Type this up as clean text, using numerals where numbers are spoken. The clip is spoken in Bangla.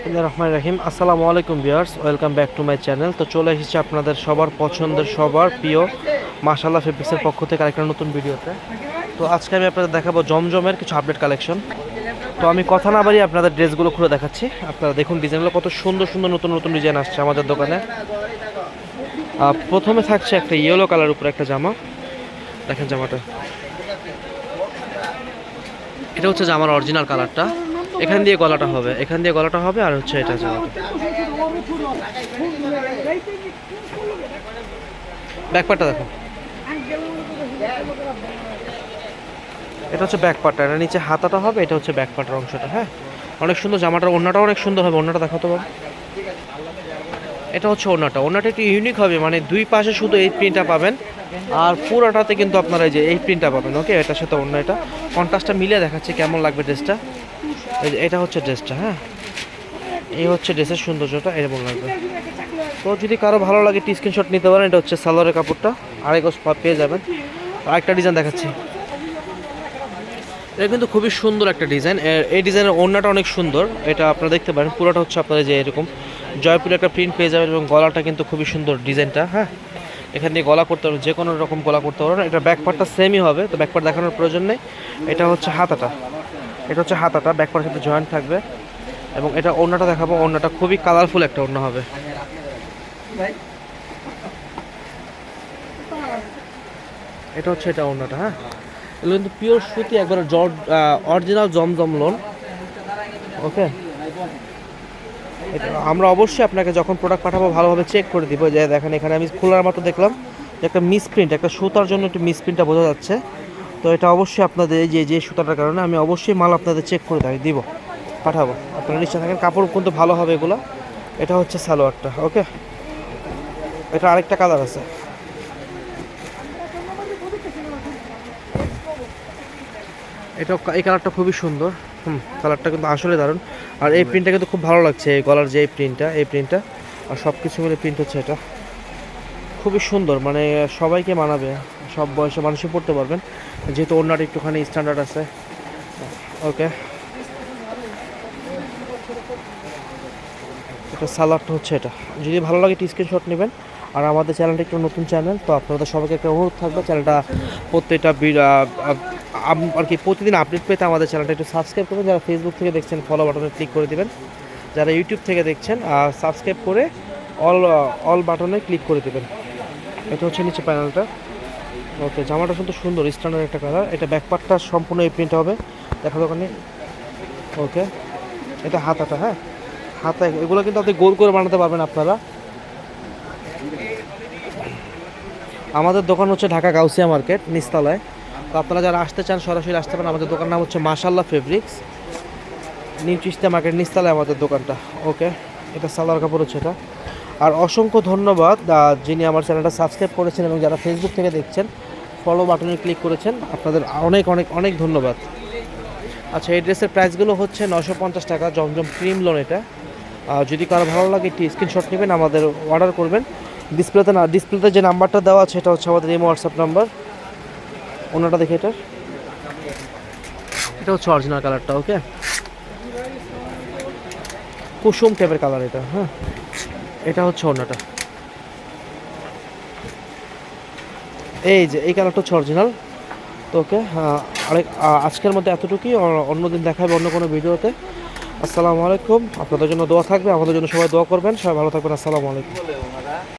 বিসমিল্লাহির রহমানির রহিম। আসসালামু আলাইকুম viewers, welcome back to my channel. তো চলে এসেছি আপনাদের সবার পছন্দের, সবার প্রিয় মাশাআল্লাহ ফেব্রিক্সের পক্ষ থেকে আরেকটা নতুন ভিডিওতে। তো আজকে আমি আপনাদের দেখাবো জমজমের কিছু আপডেট কালেকশন। তো আমি কথা না বাড়িয়ে আপনাদের ড্রেসগুলো খুলে দেখাচ্ছি। আপনারা দেখুন ডিজাইনগুলো কত সুন্দর সুন্দর নতুন নতুন ডিজাইন আসছে আমাদের দোকানে। প্রথমে থাকছে একটা ইয়েলো কালার উপরে একটা জামা। দেখেন জামাটা, এটা হচ্ছে জামার অরিজিনাল কালারটা। এখান দিয়ে গলাটা হবে, এখান দিয়ে গলাটা হবে, আর হচ্ছে এটা জামাটা। ব্যাকপার্টটা দেখো, এটা হচ্ছে ব্যাকপার্টটা, এটা নিচে হাতাটা হবে, এটা হচ্ছে ব্যাকপার্টের অংশটা। হ্যাঁ, অনেক সুন্দর জামাটার ওড়নাটাও অনেক সুন্দর হবে। ওড়নাটা দেখাতে পারবো, এটা হচ্ছে ওড়নাটা একটু ইউনিক হবে, মানে দুই পাশে শুধু এই প্রিন্টটা পাবেন, আর পুরোটাতে কিন্তু আপনারা এই যে এই প্রিন্টটা পাবেন। ওকে, এটার সাথে অন্য এটা কন্ট্রাস্টটা মিলিয়ে দেখাচ্ছি কেমন লাগবে ড্রেসটা। এটা হচ্ছে ড্রেসটা। হ্যাঁ, এই হচ্ছে ড্রেসের সৌন্দর্যটা, এরকম লাগবে। তো যদি কারো ভালো লাগে স্ক্রিনশট নিতে পারেন। এটা হচ্ছে সালোয়ারের কাপড়টা, আড়াই গজ পেয়ে যাবেন। আরেকটা ডিজাইন দেখাচ্ছি, এটা কিন্তু খুবই সুন্দর একটা ডিজাইন। এই ডিজাইনের ওড়নাটা অনেক সুন্দর, এটা আপনারা দেখতে পারেন। পুরোটা হচ্ছে আপনারা যে এরকম জয়পুরে একটা প্রিন্ট পেয়ে যাবেন, এবং গলাটা কিন্তু খুবই সুন্দর ডিজাইনটা। হ্যাঁ, এখান দিয়ে গলা করতে পারবেন, যে কোনো রকম গলা করতে পারবেন। এটা ব্যাকপার্টটা সেমই হবে, তো ব্যাকপার্ট দেখানোর প্রয়োজন নেই। এটা হচ্ছে হাতাটা, এটা হচ্ছে হাতাটা, ব্যাকপার্টের সাথে জয়েন্ট থাকবে। এবং এটা ওড়নাটা দেখাবো, ওড়নাটা খুবই কালারফুল একটা ওড়না হবে। এটা হচ্ছে এটা ওড়নাটা। হ্যাঁ, এগুলো কিন্তু পিওর সুতি, একবারে অরিজিনাল জমজম লোন। ওকে, এটা আমরা অবশ্যই আপনাকে যখন প্রোডাক্ট পাঠাবো ভালোভাবে চেক করে দিব। যে দেখেন এখানে আমি খোলার মতো দেখলাম যে একটা মিসপ্রিন্ট, একটা সুতার জন্য একটু মিসপ্রিন্টটা বোঝা যাচ্ছে। তো এটা অবশ্যই আপনাদের এই যে সুতাটার কারণে আমি অবশ্যই মাল আপনাদের চেক করে দিব, পাঠাবো। আপনারা নিশ্চয় থাকেন, কাপড় কিন্তু ভালো হবে এগুলো। এটা হচ্ছে সালোয়ারটা। ওকে, এটা আরেকটা কালার আছে, এটা এই কালারটা খুবই সুন্দর। কালারটা কিন্তু আসলে দারুণ। আর এই প্রিন্টটা কিন্তু খুব ভালো লাগছে, এই গলার যে এই প্রিন্টটা আর সব কিছু মিলে প্রিন্ট হচ্ছে এটা খুবই সুন্দর, মানে সবাইকে মানাবে, সব বয়সে মানুষই পড়তে পারবেন, যেহেতু ওড়নাটা একটুখানি স্ট্যান্ডার্ড আছে। ওকে, এটা সালোয়ারটা হচ্ছে এটা। যদি ভালো লাগে স্ক্রিনশট নেবেন। আর আমাদের চ্যানেলটা একটু নতুন চ্যানেল, তো আপনাদের সবাইকে একটা অনুরোধ থাকবে, চ্যানেলটা প্রত্যেকটা আর কি প্রতিদিন আপডেট পেতে আমাদের চ্যানেলটা একটু সাবস্ক্রাইব করবেন। যারা ফেসবুক থেকে দেখছেন ফলো বাটনে ক্লিক করে দেবেন, যারা ইউটিউব থেকে দেখছেন সাবস্ক্রাইব করে অল বাটনে ক্লিক করে দেবেন। এটা হচ্ছে নিচে প্যানেলটা। ওকে, জামাটা কিন্তু সুন্দর স্ট্যান্ডার্ড একটা কালার। এটা ব্যাকপার্টটা সম্পূর্ণ এই প্রিন্ট হবে, দেখা দোকানে। ওকে, এটা হাতাটা। হ্যাঁ, হাতা এগুলো কিন্তু আপনি গোল করে বানাতে পারবেন আপনারা। আমাদের দোকান হচ্ছে ঢাকা গাউসিয়া মার্কেট নিচতলায়। তো আপনারা যারা আসতে চান সরাসরি আসতে পারেন। আমাদের দোকান নাম হচ্ছে মাশাআল্লাহ ফেব্রিক্স, নিউ চিস্তিয়া মার্কেট নিচতলায় আমাদের দোকানটা। ওকে, এটা সালোয়ার কাপড় হচ্ছে এটা। আর অসংখ্য ধন্যবাদ যিনি আমার চ্যানেলটা সাবস্ক্রাইব করেছেন এবং যারা ফেসবুক থেকে দেখছেন ফলো বাটনে ক্লিক করেছেন, আপনাদের অনেক অনেক অনেক ধন্যবাদ। আচ্ছা, এই ড্রেসের প্রাইসগুলো হচ্ছে 950 টাকা, জমজম ক্রিম লোন এটা। যদি কারো ভালো লাগে একটি স্ক্রিনশট নেবেন, আমাদের অর্ডার করবেন। ডিসপ্লেতে যে নাম্বারটা দেওয়া আছে এটা হচ্ছে আমাদের এই হোয়াটসঅ্যাপ নাম্বার। ওনাটা দেখে, এটা হচ্ছে অরিজিনাল কালারটা। ওকে, কুসুম টাইপের কালার এটা। হ্যাঁ, এটা হচ্ছে ওনাটা, এই যে এই কালারটা হচ্ছে অরিজিনাল। তো ওকে, আজকের মধ্যে এতটুকুই। অন্যদিন দেখা হবে অন্য কোনো ভিডিওতে। আসসালামু আলাইকুম। আপনাদের জন্য দোয়া থাকবে, আমাদের জন্য সবাই দোয়া করবেন। সবাই ভালো থাকবেন। আসসালামু আলাইকুম।